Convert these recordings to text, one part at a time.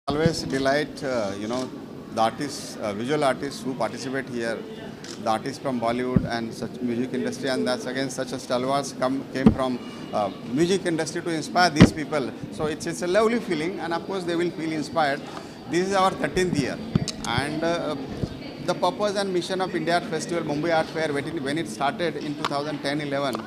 Always delight, the artists, visual artists who participate here, the artists from Bollywood and such music industry, and that's again such a stalwarts came from music industry to inspire these people. So it's a lovely feeling, and of course they will feel inspired. This is our 13th year, and the purpose and mission of India Art Festival, Mumbai Art Fair, when it started in 2010-11,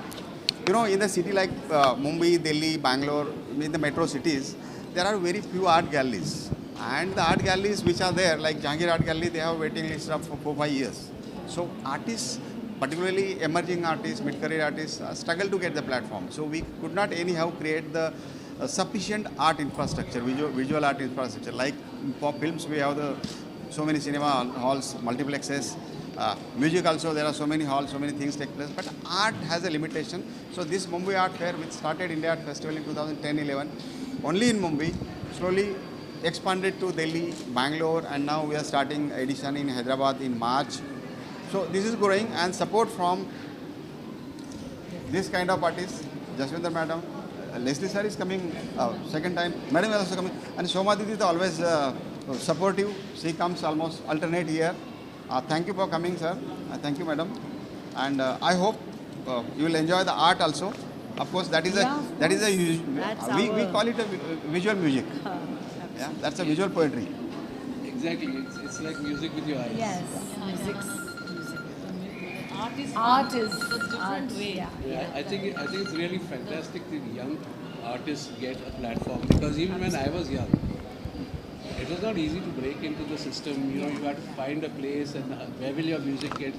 in a city like Mumbai, Delhi, Bangalore, in the metro cities, there are very few art galleries. And the art galleries which are there, like Jahangir Art Gallery, they have a waiting list of for 4-5 years. So artists, particularly emerging artists, mid-career artists, struggle to get the platform. So we could not anyhow create the sufficient art infrastructure, visual art infrastructure. Like for films, we have so many cinema halls, multiplexes. Music also, there are so many halls, so many things take place. But art has a limitation. So this Mumbai Art Fair, which started India Art Festival in 2010-11, only in Mumbai, slowly expanded to Delhi, Bangalore, and now we are starting edition in Hyderabad in March. So this is growing, and support from this kind of artists, Jaswinder madam, Leslie sir is coming second time, madam is also coming, and Shoma Didi is always supportive. She comes almost alternate year. Thank you for coming, sir. Thank you, madam, and I hope you will enjoy the art also. Of course, that is we call it a visual music. Yeah, that's a visual poetry. Exactly, it's like music with your eyes. Yes, music. Art is a different way. Yeah, I think it's really fantastic that young artists get a platform, because even when I was young, it was not easy to break into the system. You had to find a place, and where will your music get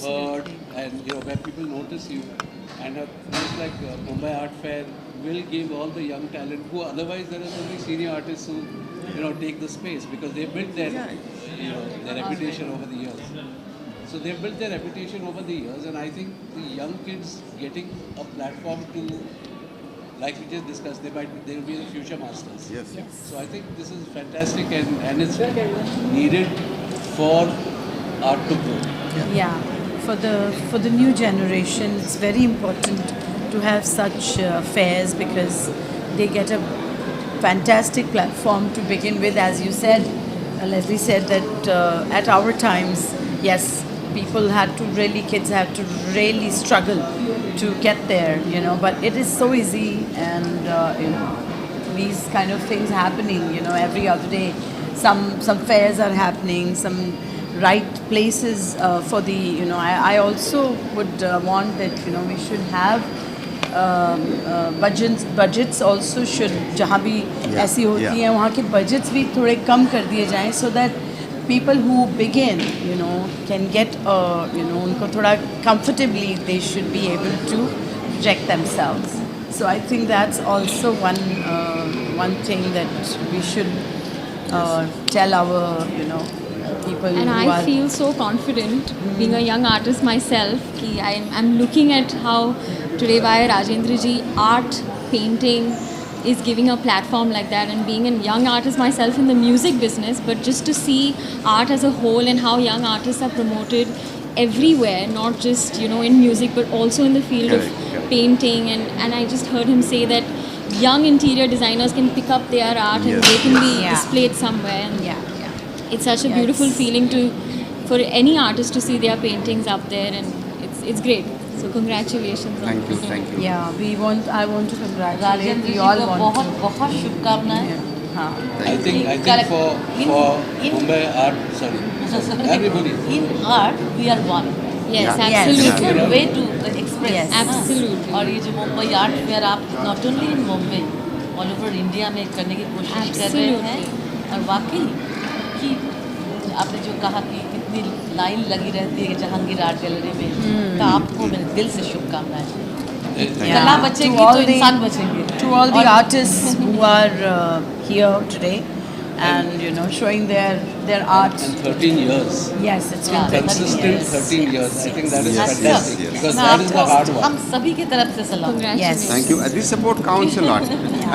heard, and where people notice you. And a place like Mumbai Art Fair will give all the young talent who otherwise there are so many senior artists who take the space, because they built their their reputation over the years. So they've built their reputation over the years, and I think the young kids getting a platform to, like we just discussed, they will be the future masters. Yes. So I think this is fantastic, and it's needed for art to grow. Yeah, for the new generation, it's very important to have such fairs, because they get a fantastic platform to begin with. As you said, Leslie said that at our times, yes, kids had to really struggle to get there, but it is so easy, and these kind of things happening, every other day. Some fairs are happening, some right places for the, I also would want that, we should have budgets also should, जहाँ भी ऐसी होती हैं वहाँ के budgets भी थोड़े कम कर दिए जाएं, so that people who begin, can get, उनको थोड़ा comfortably they should be able to project themselves. So I think that's also one thing that we should tell our, people And who I feel so confident being a young artist myself. I'm looking at how today via Rajendra ji, art, painting is giving a platform like that, and being a young artist myself in the music business, but just to see art as a whole and how young artists are promoted everywhere, not just in music but also in the field of painting, and I just heard him say that young interior designers can pick up their art and they can be displayed somewhere, and it's such a beautiful feeling for any artist to see their paintings up there, and it's great. So congratulations. Thank you. Yeah, I want to congratulate. Rajendra We ji all को want बहुत बहुत शुभकामनाएं. हाँ. I think for Mumbai art, everybody. In art we are one. Yes, Yeah. absolutely. Different way to express. Yes. Absolutely. और ये जो Mumbai art fair आप not only in Mumbai, all over India में करने की कोशिश कर रहे हैं, और वाकई कि आपने जो कहा कि कितनी लाइन लगी रहती है जहांगीर आर्ट गैलरी में, तो आपको मेरे दिल से शुभकामनाएं. कला बचेगी तो इंसान बचेंगे. To all the artists who are here today and showing their art. And 13 years. Yes, it's been 13 Consistent years. 13 years. I think that is That's fantastic, right. because मैं that is the आपको hard हम work. सभी की तरफ से सलाम. Congratulations. Thank you. This support counts a lot.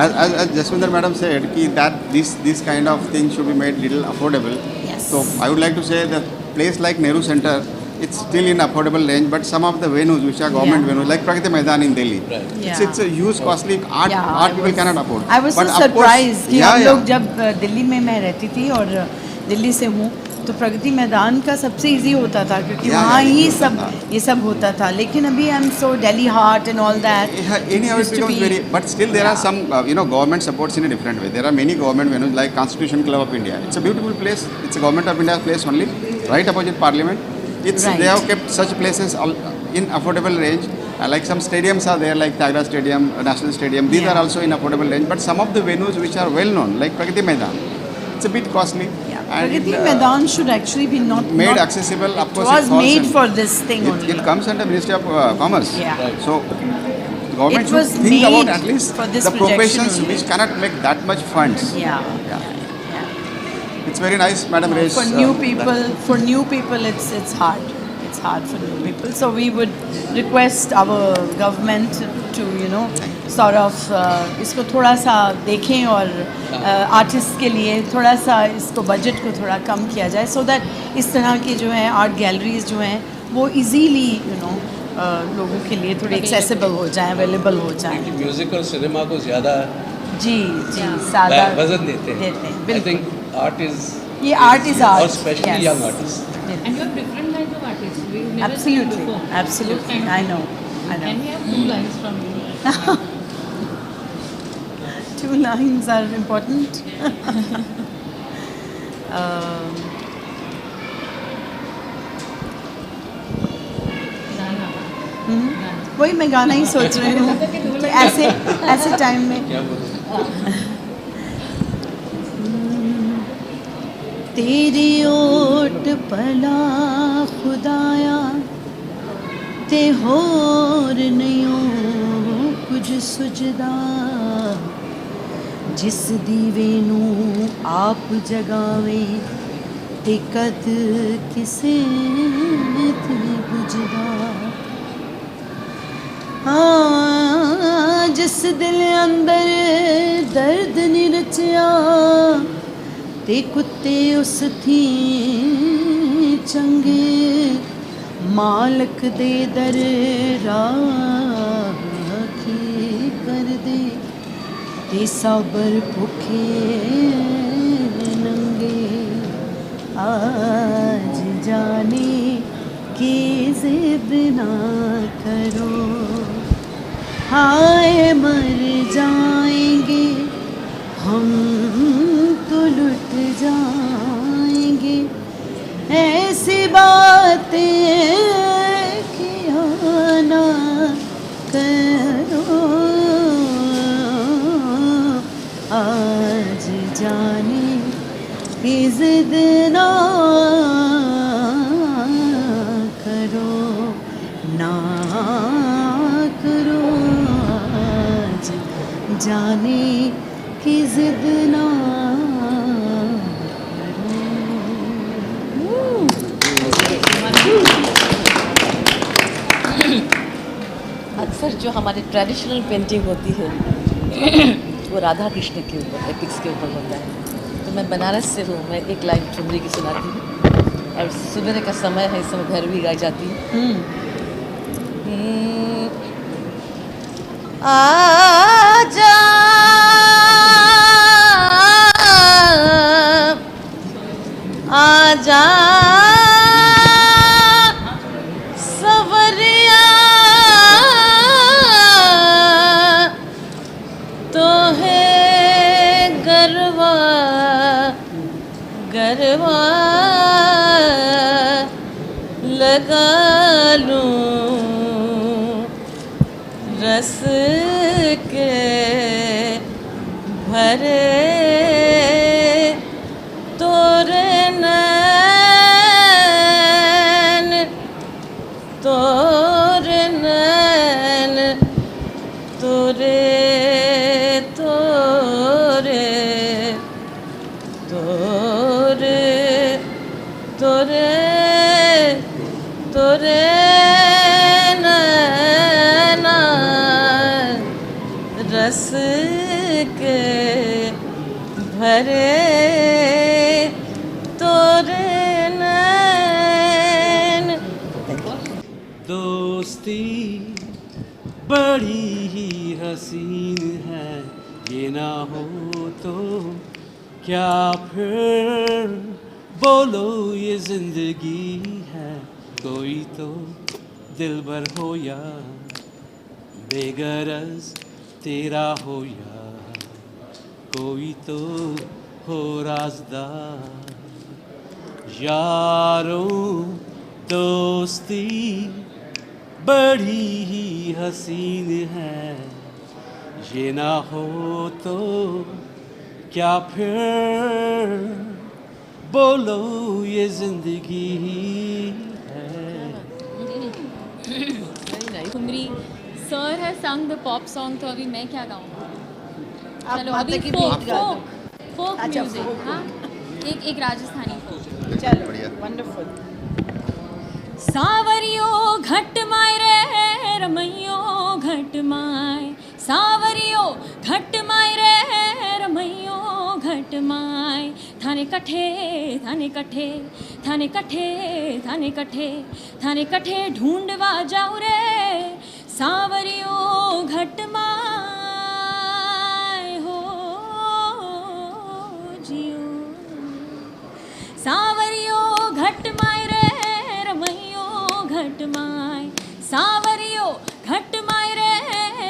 As Jaswinder madam said, that this kind of thing should be made little affordable. Yes. So I would like to say that place like Nehru Center, it's still in affordable range, but some of the venues which are government Yeah. venues, like Pragati Maidan in Delhi, Right. it's a huge costly art. Yeah, art I people was- cannot afford. I was so But of course- surprised कि yeah, हम yeah. लोग जब दिल्ली में मैं रहती थी और दिल्ली से हूँ तो प्रगति मैदान का सबसे इजी होता था क्योंकि Yeah, वहाँ yeah, ही it सब होता था। ये सब होता था लेकिन अभी I am so Delhi heart and all that Anyhow, it becomes very. But still, there are some, government supports in a different way. There are many government venues like Constitution Club of India. It's a beautiful place. It's a government of India place only, right opposite Parliament. It's Right. They have kept such places in affordable range. Like some stadiums are there, like Tigra Stadium, National Stadium. These Yeah. are also in affordable range. But some of the venues which are well known, like Pragati Maidan, it's a bit costly. And, Pragati Maidan should actually be not made not, accessible. Of it course, was falls made in- for this thing It, only. it comes under Ministry of Commerce. Yeah. Right. So government It should was think about made at least for this the projection professions only. which cannot make that much funds. Yeah. Yeah. Yeah. It's very nice, Madam Resh. For new people, it's hard. It's hard for new people. So we would request our government to sort of इसको थोड़ा सा देखें और artist के लिए थोड़ा सा इसको बजट को थोड़ा कम किया जाए so that इस तरह की जो है आर्ट गैलरीज जो हैं वो इजीली लोगों के लिए थोड़ी एक्सेसिबल हो जाए, अवेलेबल हो जाए. क्योंकि म्यूजिक और सिनेमा को ज़्यादा जी सादा वजन देते हैं. आई बिल्कुल. थिंक आर्ट इज ये आर्ट इज आर्ट. और specially young artist. And you have different kinds of artists. We've never Absolutely, seen before. absolutely. Those kind I of know, people. I know. Can we have 2 lines from you? 2 lines are important. वही मैं गाना ही सोच रही हूँ कि ऐसे time में क्या बोलते तेरी ओट पला खुदाया ते होर नहीं कुछ सुझदा जिस दीवे नू आप जगावे ते कद किसे ते बुझदा हाँ जिस दिल अंदर दर्द नहीं रचिया ते कुत्ते उस थी चंगे मालक दे दर राखी कर दे ते साबर भुखे नंगे आज जाने की जिद ना करो हाय मर जाएंगे हम तो लुट जाएंगे ऐसी बातें किया ना करो आज जाने की जिद ना करो ना करो आज जाने की जिद ना अक्सर जो हमारी ट्रेडिशनल पेंटिंग होती है वो राधा कृष्ण के ऊपर एपिक्स के ऊपर होता है. तो मैं बनारस से हूँ. मैं एक लाइन ठुमरी की सुनाती हूँ और सुबह का समय है, इस समय भैरवी गाई जाती है. आजा आजा सवरिया तो है गरवा गरवा लगा लूं रस के भरे तोरे नैन तोरे नैन तोरे तोरे तोरे तोरे तोरे नैना रस के भरे तोरे नैन बड़ी ही हसीन है, ये ना हो तो क्या फिर बोलो ये जिंदगी है। कोई तो दिलबर हो या बेगरज तेरा हो या कोई तो हो राज़दार। यारों दोस्ती बड़ी ही हसीन है, ये ना हो तो क्या फिर बोलो ये जिंदगी है। ठुमरी सर है संग द पॉप सॉन्ग, तो अभी मैं क्या गाऊँ? चलो माता अभी की फोक बीट गा दो। फोक अच्छा, म्यूजिक। folk। हाँ, एक राजस्थानी फोक। चलो वंडरफुल। सावरियो घट माय रे रमैयो घट माय, सावरियो घट माय रे रमैयो घट माय। थाने कठे थाने कठे थाने कठे थाने कठे थाने कठे ढूंढवा जाऊ रे सावरियो घट माय हो जियो। सावरियो घट माय रे रमैयो घट माय, सावरियो घट माय रे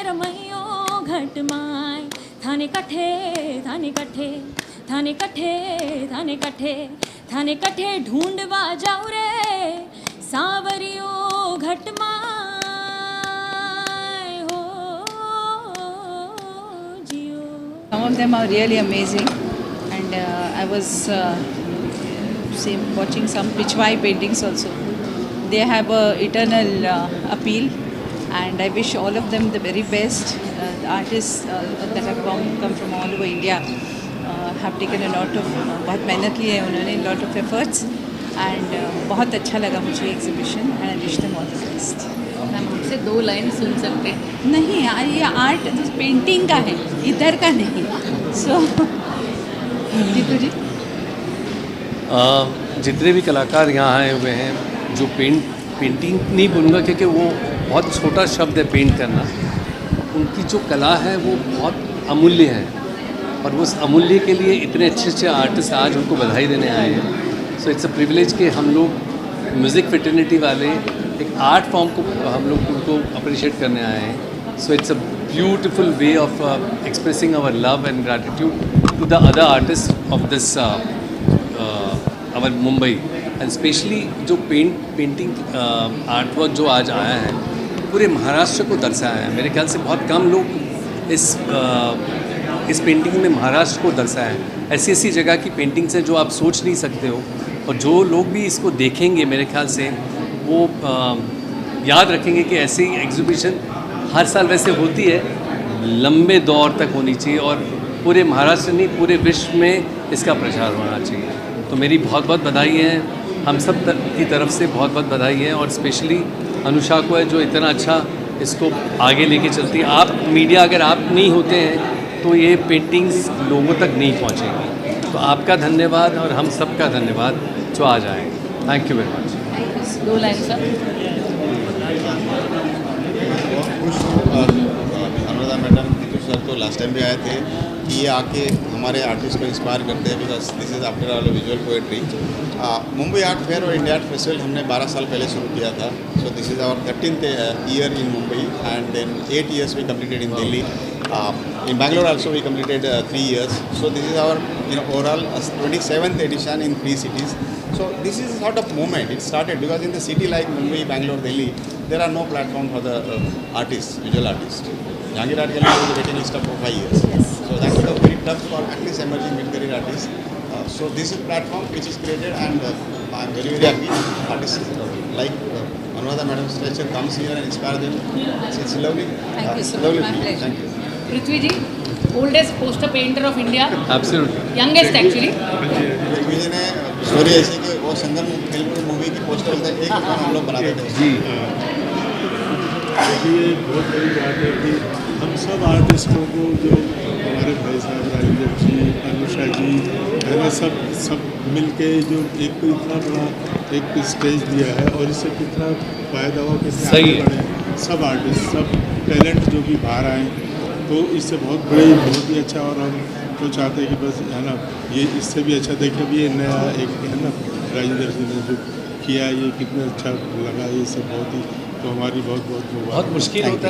रमैयो घट माय। थाने कठे थाने कठे थाने कठे थाने कठे थाने कठे ढूंढवा जाऊ रे सावरियो घट माय हो जियो। Some of them are really amazing, and I was watching some Pichwai paintings also. They have a eternal appeal, and I wish all of them the very best. The artists that have come from all over India have taken a lot of बहुत मेहनत की है उन्होंने, lot of efforts, and बहुत अच्छा लगा मुझे exhibition, and I wish them all the best. Ma'am हमसे 2 लाइन सुन सकते हैं? नहीं, ये आर्ट पेंटिंग का है, इधर का नहीं। सो जीतू जी। जितने भी कलाकार यहाँ आए हुए हैं, जो पेंटिंग नहीं बोलूँगा क्योंकि वो बहुत छोटा शब्द है पेंट करना, उनकी जो कला है वो बहुत अमूल्य है, और उस अमूल्य के लिए इतने अच्छे अच्छे आर्टिस्ट आज उनको बधाई देने आए हैं। सो इट्स अ प्रिविलेज कि हम लोग म्यूज़िक फ्रेटर्निटी वाले एक आर्ट फॉर्म को हम लोग उनको अप्रिशिएट करने आए हैं। So it's a beautiful way of expressing our love and gratitude to the other artist of this our Mumbai, and specially जो पेंटिंग आर्ट वर्क जो आज आया है पूरे महाराष्ट्र को दर्शाया है। मेरे ख्याल से बहुत कम लोग इस पेंटिंग में महाराष्ट्र को दर्शाया है। ऐसी ऐसी जगह की पेंटिंग्स हैं जो आप सोच नहीं सकते हो, और जो लोग भी इसको देखेंगे मेरे ख्याल से वो याद रखेंगे कि ऐसी एग्जीबिशन हर साल वैसे होती है, लंबे दौर तक होनी चाहिए, और पूरे महाराष्ट्र नहीं पूरे विश्व में इसका प्रचार होना चाहिए। तो मेरी बहुत बहुत बधाई है, हम सब की तरफ से बहुत बहुत बधाई है, और स्पेशली अनुषा को है जो इतना अच्छा इसको आगे लेके चलती है। आप मीडिया अगर आप नहीं होते हैं तो ये पेंटिंग्स लोगों तक नहीं पहुंचेगी। तो आपका धन्यवाद और हम सब का धन्यवाद जो आज आए। Thank you very much. 2 line sir. बहुत खुश हूँ, अनुराधा मैडम सर तो लास्ट टाइम भी आए थे, कि ये आके हमारे आर्टिस्ट को इंस्पायर करते हैं, because this is after all visual poetry. Mumbai art fair और इंडिया आर्ट फेस्टिवल हमने 12 साल पहले शुरू किया था। So this is our 13th year in Mumbai, and then 8 years we completed in Delhi. In Bangalore also we completed 3 years. So this is our overall 27th edition in 3 cities. So this is a sort of movement. It started because in the city like Mumbai, Bangalore, Delhi, there are no platform for the artists, visual artists. Jahangir Art Gallery was waiting list for 5 years. So that was very tough for at least emerging mid-career artists. So this is platform which is created, and I'm very happy artists like Anuradha Madam's lecture comes here and inspire them. It's lovely. Thank you so lovely. much. My pleasure. Thank you. Prithvi ji, oldest poster painter of India, absolutely. youngest actually. Prithvi ji ने story ऐसी कि वो Sangam film movie की poster एक हम लोग बनाते थे। जी ये बहुत बड़ी बात है कि हम सब आर्टिस्टों को, जो हमारे भाई साहब राजेंद्र जी, अनुषा जी, मैंने सब मिलके जो एक इतना बड़ा एक स्टेज दिया है, और इससे कितना फ़ायदा हुआ, कितना सही है, सब आर्टिस्ट, सब टैलेंट जो भी बाहर आए, तो इससे बहुत ही अच्छा। और हम तो चाहते हैं कि बस है ना, ये इससे भी अच्छा देखें भी, ये नया एक है ना राजेंद्र जी ने जो किया, ये कितना अच्छा लगा, ये सब बहुत ही, तो हमारी बहुत बहुत मुश्किल होता है।